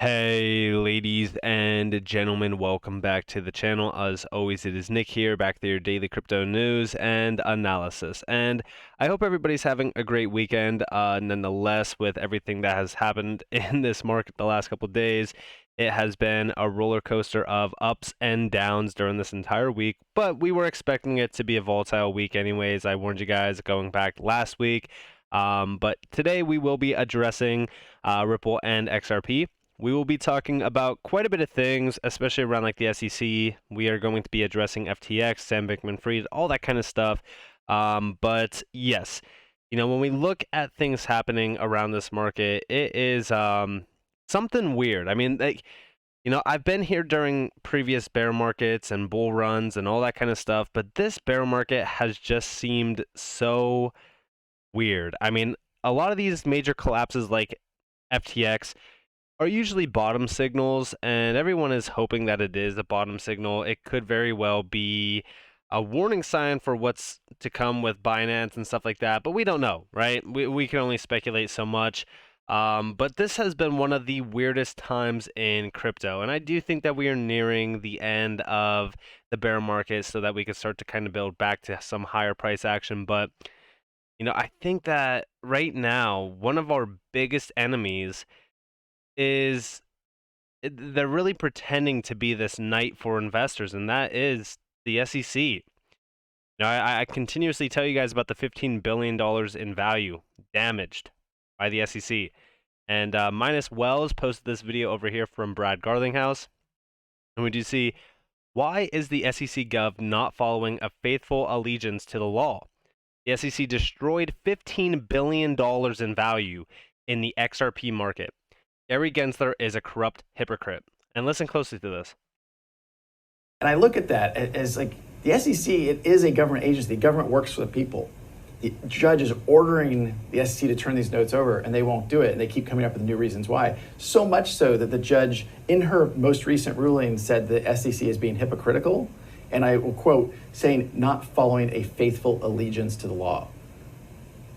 Hey, ladies and gentlemen, welcome back to the channel. As always, it is Nick here, back with your daily crypto news and analysis. And I hope everybody's having a great weekend. Nonetheless, with everything that has happened in this market the last couple of days, it has been a roller coaster of ups and downs during this entire week. But we were expecting it to be a volatile week anyways. I warned you guys going back last week. But today we will be addressing Ripple and XRP. We will be talking about quite a bit of things, especially around like the SEC. We are going to be addressing FTX, Sam Bankman-Fried, all that kind of stuff. But yes, when we look at things happening around this market, it is something weird. I mean, I've been here during previous bear markets and bull runs and all that kind of stuff, but this bear market has just seemed so weird. I mean, a lot of these major collapses like FTX are usually bottom signals, and everyone is hoping that it is a bottom signal. It could very well be a warning sign for what's to come with Binance and stuff like that, but we don't know, right? We can only speculate so much. But this has been one of the weirdest times in crypto, and I do think that we are nearing the end of the bear market so that we can start to kind of build back to some higher price action. But, I think that right now, one of our biggest enemies is they're really pretending to be this knight for investors, and that is the SEC. I continuously tell you guys about the $15 billion in value damaged by the SEC. And Minus Wells posted this video over here from Brad Garlinghouse. And we do see, why is the SEC Gov not following a faithful allegiance to the law? The SEC destroyed $15 billion in value in the XRP market. Gary Gensler is a corrupt hypocrite. And listen closely to this. And I look at that as like the SEC, it is a government agency. The government works for the people. The judge is ordering the SEC to turn these notes over, and they won't do it. And they keep coming up with new reasons why. So much so that the judge, in her most recent ruling, said the SEC is being hypocritical. And I will quote, saying, not following a faithful allegiance to the law.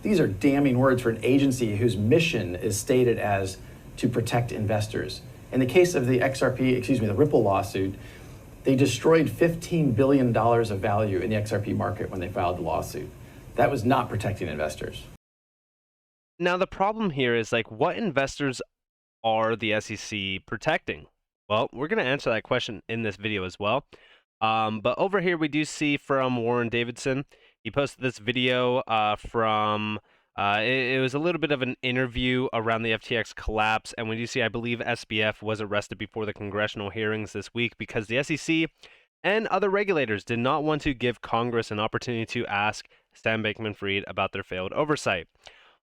These are damning words for an agency whose mission is stated as to protect investors. In the case of the the Ripple lawsuit, they destroyed $15 billion of value in the XRP market when they filed the lawsuit. That was not protecting investors. Now, the problem here is like, what investors are the SEC protecting? Well, we're going to answer that question in this video as well. But over here, we do see from Warren Davidson. He posted this video from... it was a little bit of an interview around the FTX collapse, and when you see, I believe SBF was arrested before the congressional hearings this week because the SEC and other regulators did not want to give Congress an opportunity to ask Sam Bankman-Fried about their failed oversight.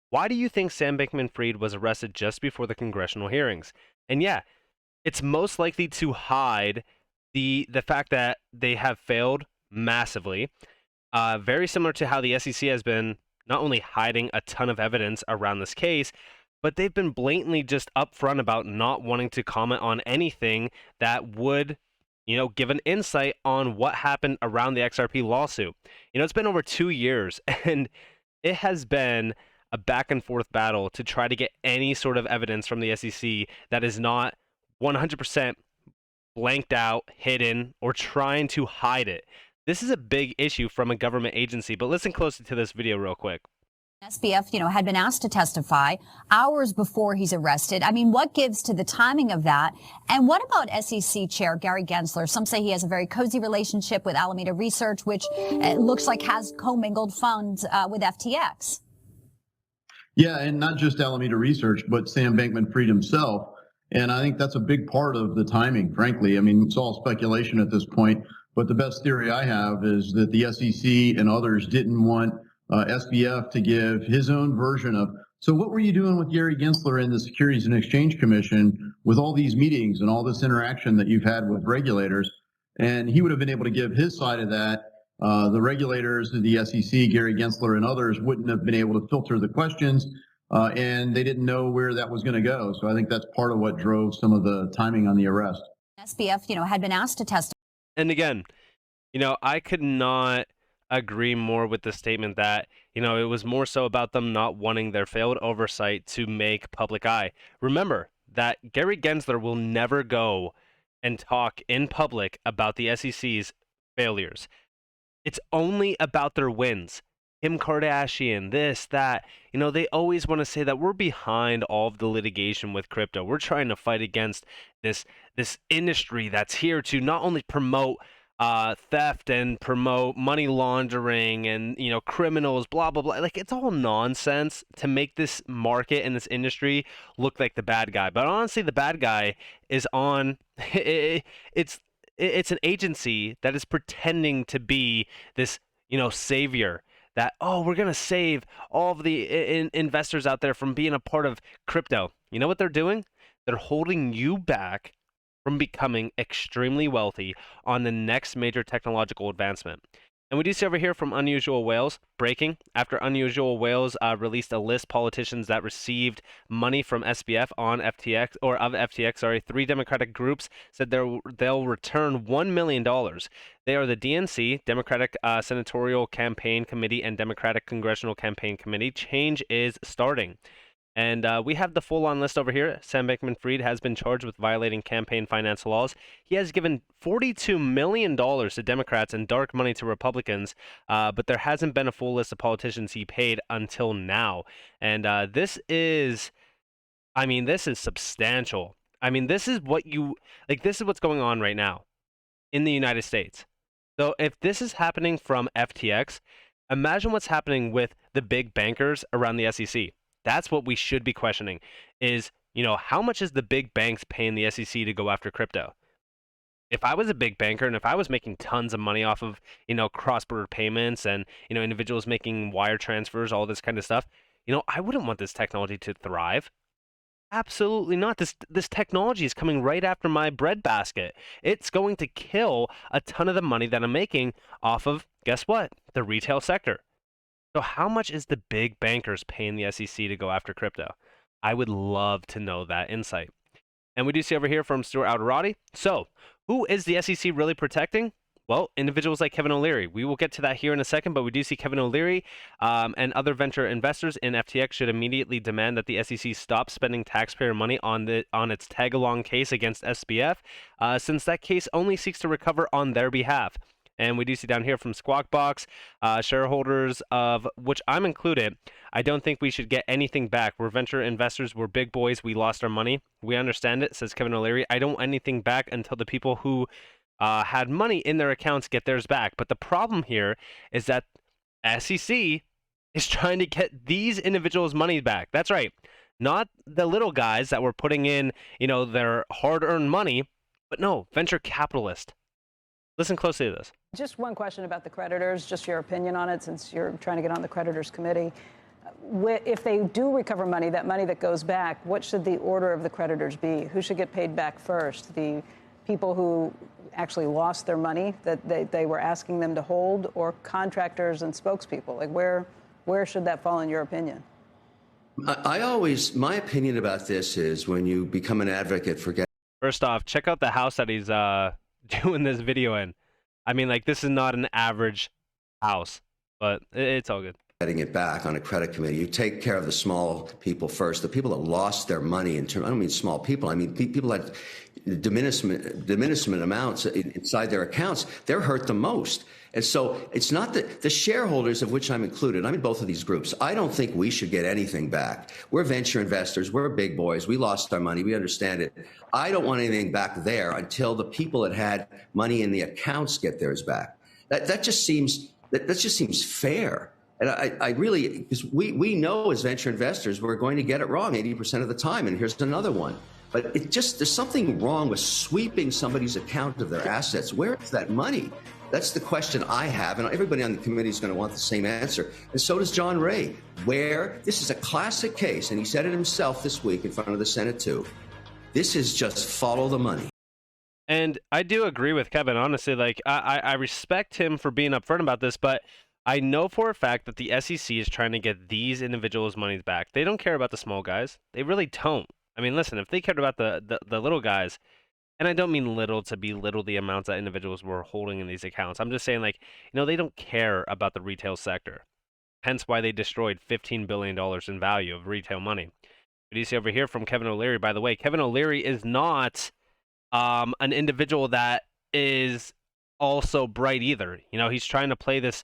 Why do you think Sam Bankman-Fried was arrested just before the congressional hearings? And yeah, it's most likely to hide the fact that they have failed massively, very similar to how the SEC has been not only hiding a ton of evidence around this case, but they've been blatantly just upfront about not wanting to comment on anything that would, give an insight on what happened around the XRP lawsuit. It's been over 2 years, and it has been a back and forth battle to try to get any sort of evidence from the SEC that is not 100% blanked out, hidden, or trying to hide it. This is a big issue from a government agency, but listen closely to this video real quick. SBF, had been asked to testify hours before he's arrested. I mean, what gives to the timing of that? And what about SEC Chair Gary Gensler? Some say he has a very cozy relationship with Alameda Research, which looks like has commingled funds with FTX. Yeah, and not just Alameda Research, but Sam Bankman-Fried himself. And I think that's a big part of the timing, frankly. I mean, it's all speculation at this point. But the best theory I have is that the SEC and others didn't want SBF to give his own version of, so what were you doing with Gary Gensler in the Securities and Exchange Commission with all these meetings and all this interaction that you've had with regulators? And he would have been able to give his side of that. The regulators, the SEC, Gary Gensler and others wouldn't have been able to filter the questions, and they didn't know where that was going to go. So I think that's part of what drove some of the timing on the arrest. SBF, had been asked to testify. And again, I could not agree more with the statement that, it was more so about them not wanting their failed oversight to make public eye. Remember, that Gary Gensler will never go and talk in public about the SEC's failures. It's only about their wins. Kim Kardashian, this, that. They always want to say that we're behind all of the litigation with crypto. We're trying to fight against this industry that's here to not only promote theft and promote money laundering and criminals, blah blah blah. Like, it's all nonsense to make this market and this industry look like the bad guy. But honestly, the bad guy is on. It's an agency that is pretending to be this savior, that, oh, we're going to save all of the investors out there from being a part of crypto. You know what they're doing? They're holding you back from becoming extremely wealthy on the next major technological advancement. And we do see over here from Unusual Whales, breaking, after Unusual Whales released a list of politicians that received money from SBF on FTX, or of FTX, sorry, 3 Democratic groups said they'll return $1 million. They are the DNC, Democratic Senatorial Campaign Committee, and Democratic Congressional Campaign Committee. Change is starting. And we have the full-on list over here. Sam Bankman-Fried has been charged with violating campaign finance laws. He has given $42 million to Democrats and dark money to Republicans, but there hasn't been a full list of politicians he paid until now. And this is substantial. This is this is what's going on right now in the United States. So if this is happening from FTX, imagine what's happening with the big bankers around the SEC. That's what we should be questioning is, how much is the big banks paying the SEC to go after crypto? If I was a big banker and if I was making tons of money off of, cross-border payments and, individuals making wire transfers, all this kind of stuff, I wouldn't want this technology to thrive. Absolutely not. This technology is coming right after my breadbasket. It's going to kill a ton of the money that I'm making off of, guess what? The retail sector. So how much is the big bankers paying the SEC to go after crypto? I would love to know that insight. And we do see over here from Stuart Alderati. So who is the SEC really protecting? Well, individuals like Kevin O'Leary. We will get to that here in a second, but we do see Kevin O'Leary and other venture investors in FTX should immediately demand that the SEC stop spending taxpayer money on its tag-along case against SBF, since that case only seeks to recover on their behalf. And we do see down here from Squawk Box, shareholders of which I'm included, I don't think we should get anything back. We're venture investors. We're big boys. We lost our money. We understand it, says Kevin O'Leary. I don't want anything back until the people who had money in their accounts get theirs back. But the problem here is that SEC is trying to get these individuals' money back. That's right. Not the little guys that were putting in, their hard-earned money, but no, venture capitalists. Listen closely to this. Just one question about the creditors, just your opinion on it, since you're trying to get on the creditors committee. If they do recover money, that money that goes back, what should the order of the creditors be? Who should get paid back first? The people who actually lost their money that they were asking them to hold, or contractors and spokespeople? Like, where should that fall in your opinion? My opinion about this is when you become an advocate for... First off, check out the house that he's doing this video in. This is not an average house, but it's all good. Getting it back on a credit committee, you take care of the small people first. The people that lost their money I don't mean small people. I mean people that diminishment amounts inside their accounts. They're hurt the most. And so it's not that the shareholders, of which I'm included, I'm in both of these groups, I don't think we should get anything back. We're venture investors. We're big boys. We lost our money. We understand it. I don't want anything back there until the people that had money in the accounts get theirs back. That just seems fair. And I really, because we know as venture investors, we're going to get it wrong 80% of the time. And here's another one. But there's something wrong with sweeping somebody's account of their assets. Where is that money? That's the question I have, and everybody on the committee is going to want the same answer. And so does John Ray. This is a classic case, and he said it himself this week in front of the Senate too. This is just follow the money. And I do agree with Kevin, honestly. I respect him for being upfront about this, but I know for a fact that the SEC is trying to get these individuals' monies back. They don't care about the small guys. They really don't. Listen, if they cared about the little guys, and I don't mean little to belittle the amounts that individuals were holding in these accounts. I'm just saying, they don't care about the retail sector. Hence why they destroyed $15 billion in value of retail money. What do you see over here from Kevin O'Leary? By the way, Kevin O'Leary is not an individual that is also bright either. You know, he's trying to play this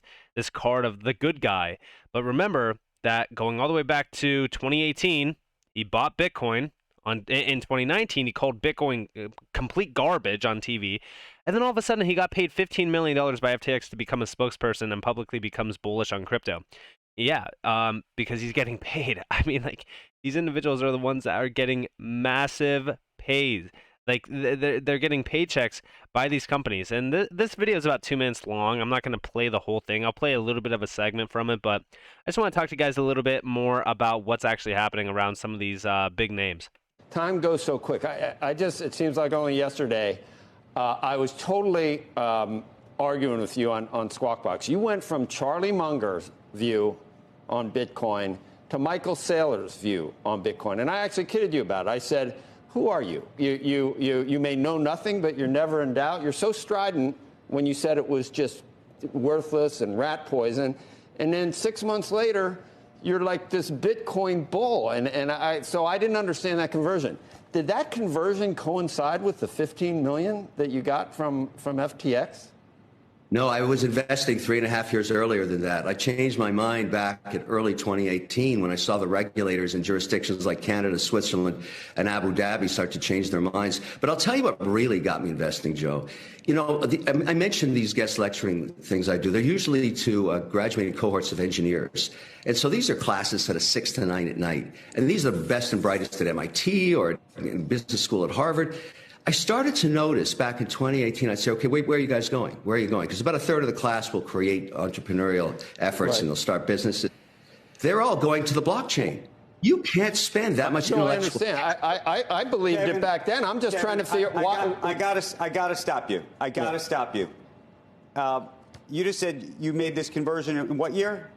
card of the good guy. But remember that going all the way back to 2018, he bought Bitcoin. In 2019, he called Bitcoin complete garbage on TV. And then all of a sudden, he got paid $15 million by FTX to become a spokesperson and publicly becomes bullish on crypto. Yeah, because he's getting paid. I mean, like, these individuals are the ones that are getting massive pays. Like, they're getting paychecks by these companies. And this video is about 2 minutes long. I'm not going to play the whole thing. I'll play a little bit of a segment from it. But I just want to talk to you guys a little bit more about what's actually happening around some of these big names. Time goes so quick. It seems like only yesterday, I was totally arguing with you on Squawk Box. You went from Charlie Munger's view on Bitcoin to Michael Saylor's view on Bitcoin. And I actually kidded you about it. I said, who are you? You may know nothing, but you're never in doubt. You're so strident when you said it was just worthless and rat poison. And then 6 months later, you're like this Bitcoin bull. So I didn't understand that conversion. Did that conversion coincide with the 15 million that you got from FTX? No, I was investing 3.5 years earlier than that. I changed my mind back in early 2018 when I saw the regulators in jurisdictions like Canada, Switzerland, and Abu Dhabi start to change their minds. But I'll tell you what really got me investing, Joe. You know, I mentioned these guest lecturing things I do. They're usually to graduating cohorts of engineers. And so these are classes that are 6 to 9 at night. And these are the best and brightest at MIT or in business school at Harvard. I started to notice back in 2018, I'd say, okay, wait, where are you guys going? Where are you going? Because about a third of the class will create entrepreneurial efforts Right. and they'll start businesses. They're all going to the blockchain. You can't spend that much No, I intellectual. understand. I believed Kevin, it back then. I'm just trying to figure why. I gotta stop you. I gotta stop you. You just said you made this conversion in what year?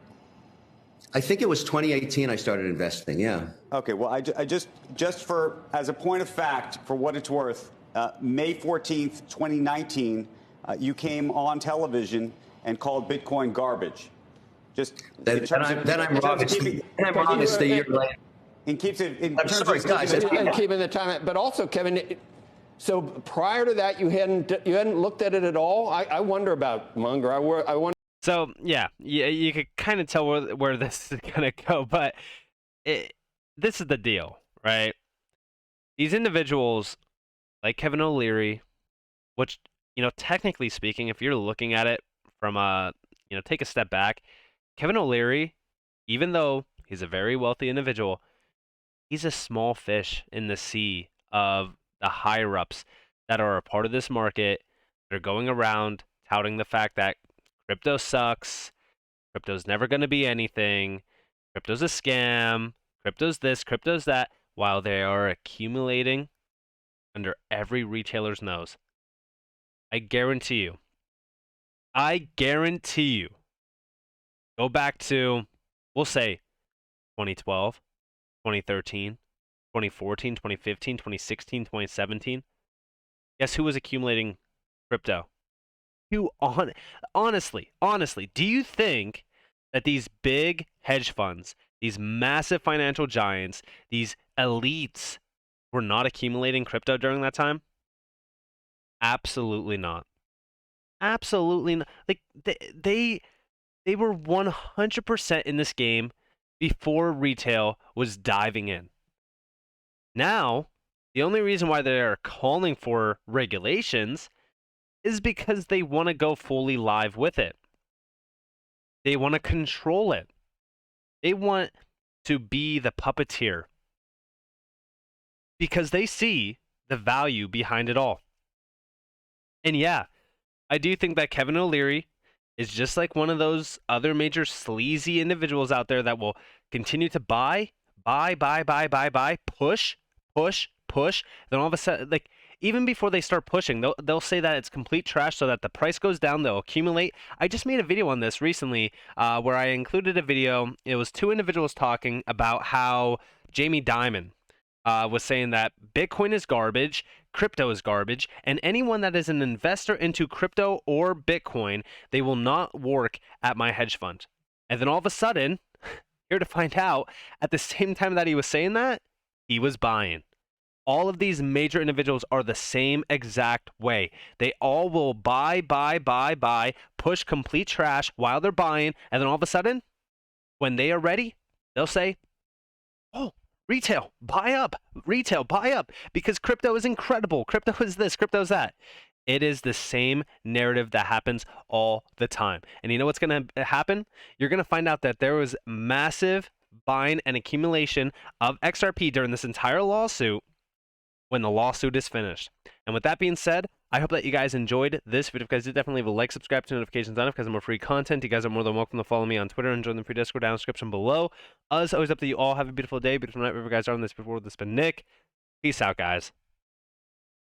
I think it was 2018 I started investing, yeah. Okay, well, I just for, as a point of fact, for what it's worth, May 14th, 2019, you came on television and called Bitcoin garbage. Just Then I'm wrong. It's the year later. And keeps it in I'm terms sorry, of guys. and keeping the time. But also, Kevin, so prior to that, you hadn't looked at it at all. I wonder about Munger. I wonder. So yeah, you could kind of tell where this is gonna go, but this is the deal, right? These individuals, like Kevin O'Leary, which, you know, technically speaking, if you're looking at it from take a step back, Kevin O'Leary, even though he's a very wealthy individual, he's a small fish in the sea of the higher ups that are a part of this market. They're going around touting the fact that crypto sucks, crypto's never going to be anything, crypto's a scam, crypto's this, crypto's that, while they are accumulating under every retailer's nose. I guarantee you, go back to, we'll say, 2012, 2013, 2014, 2015, 2016, 2017. Guess who was accumulating crypto? Honestly, do you think that these big hedge funds, these massive financial giants, these elites were not accumulating crypto during that time? Absolutely not. Absolutely not. Like, they were 100% in this game before retail was diving in. Now, the only reason why they're calling for regulations is because they want to go fully live with it. They want to control it. They want to be the puppeteer because they see the value behind it all. And yeah, I do think that Kevin O'Leary is just like one of those other major sleazy individuals out there that will continue to buy, push. Then all of a sudden, like, even before they start pushing, they'll say that it's complete trash so that the price goes down, they'll accumulate. I just made a video on this recently where I included a video. It was two individuals talking about how Jamie Dimon was saying that Bitcoin is garbage, crypto is garbage, and anyone that is an investor into crypto or Bitcoin, they will not work at my hedge fund. And then all of a sudden, here to find out, at the same time that he was saying that, he was buying. All of these major individuals are the same exact way. They all will buy, push complete trash while they're buying, and then all of a sudden, when they are ready, they'll say, oh, retail, buy up, because crypto is incredible. Crypto is this, crypto is that. It is the same narrative that happens all the time. And you know what's going to happen? You're going to find out that there was massive buying and accumulation of XRP during this entire lawsuit when the lawsuit is finished. And with that being said, I hope that you guys enjoyed this video. If you guys did, definitely leave a like, subscribe, to notifications on it because more free content. You guys are more than welcome to follow me on Twitter and join the free Discord down in the description below. As always, up to you all. Have a beautiful day, beautiful night, wherever you guys are on this. Before this has been Nick. Peace out, guys.